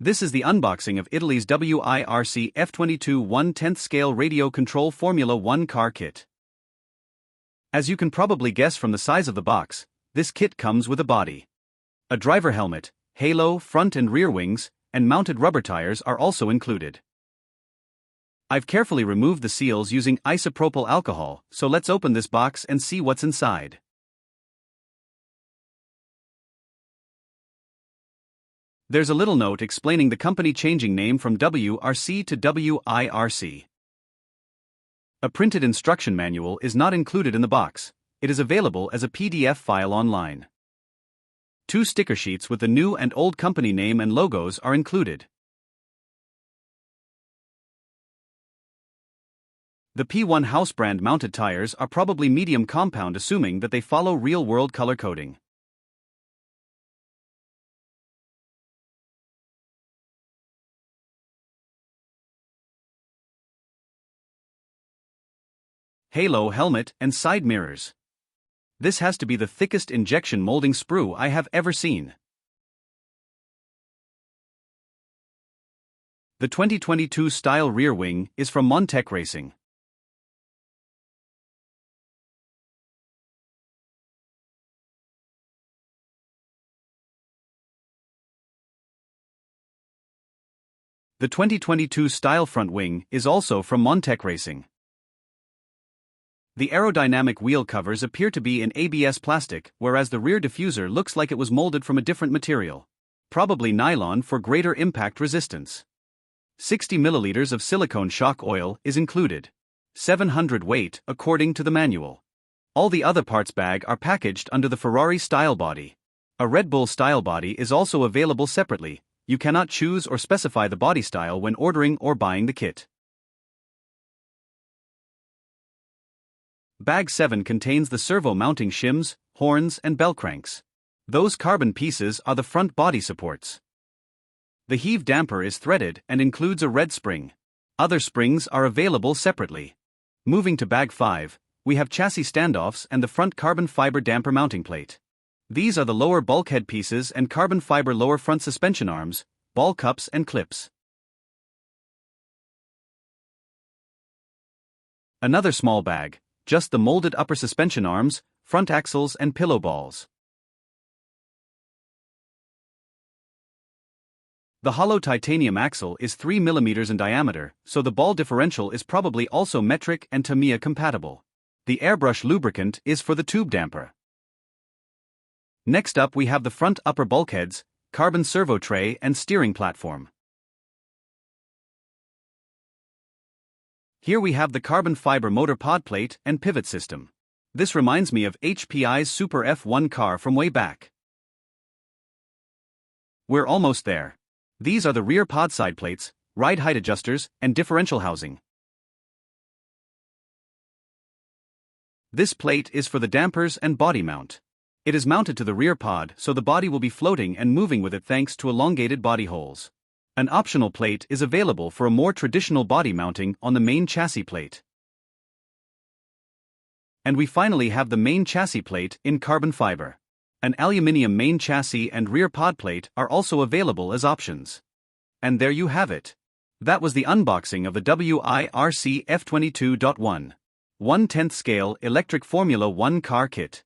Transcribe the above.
This is the unboxing of Italy's WIRC F22-1 10th scale radio control Formula One car kit. As you can probably guess from the size of the box, this kit comes with a body. A driver helmet, halo, front and rear wings, and mounted rubber tires are also included. I've carefully removed the seals using isopropyl alcohol, so let's open this box and see what's inside. There's a little note explaining the company changing name from WRC to WIRC. A printed instruction manual is not included in the box. It is available as a PDF file online. 2 sticker sheets with the new and old company name and logos are included. The P1 house brand mounted tires are probably medium compound, assuming that they follow real-world color coding. Halo helmet and side mirrors. This has to be the thickest injection molding sprue I have ever seen. The 2022 style rear wing is from Montec Racing. The 2022 style front wing is also from Montec Racing. The aerodynamic wheel covers appear to be in ABS plastic, whereas the rear diffuser looks like it was molded from a different material. Probably nylon for greater impact resistance. 60 milliliters of silicone shock oil is included. 700 weight according to the manual. All the other parts bag are packaged under the Ferrari style body. A Red Bull style body is also available separately. You cannot choose or specify the body style when ordering or buying the kit. Bag 7 contains the servo mounting shims, horns and bell cranks. Those carbon pieces are the front body supports. The heave damper is threaded and includes a red spring. Other springs are available separately. Moving to bag 5, we have chassis standoffs and the front carbon fiber damper mounting plate. These are the lower bulkhead pieces and carbon fiber lower front suspension arms, ball cups and clips. Another small bag. Just the molded upper suspension arms, front axles and pillow balls. The hollow titanium axle is 3 mm in diameter, so the ball differential is probably also metric and Tamiya compatible. The airbrush lubricant is for the tube damper. Next up we have the front upper bulkheads, carbon servo tray and steering platform. Here we have the carbon fiber motor pod plate and pivot system. This reminds me of HPI's Super F1 car from way back. We're almost there. These are the rear pod side plates, ride height adjusters, and differential housing. This plate is for the dampers and body mount. It is mounted to the rear pod, so the body will be floating and moving with it thanks to elongated body holes. An optional plate is available for a more traditional body mounting on the main chassis plate. And we finally have the main chassis plate in carbon fiber. An aluminium main chassis and rear pod plate are also available as options. And there you have it. That was the unboxing of the WIRC F22-1 1/10 scale electric Formula One car kit.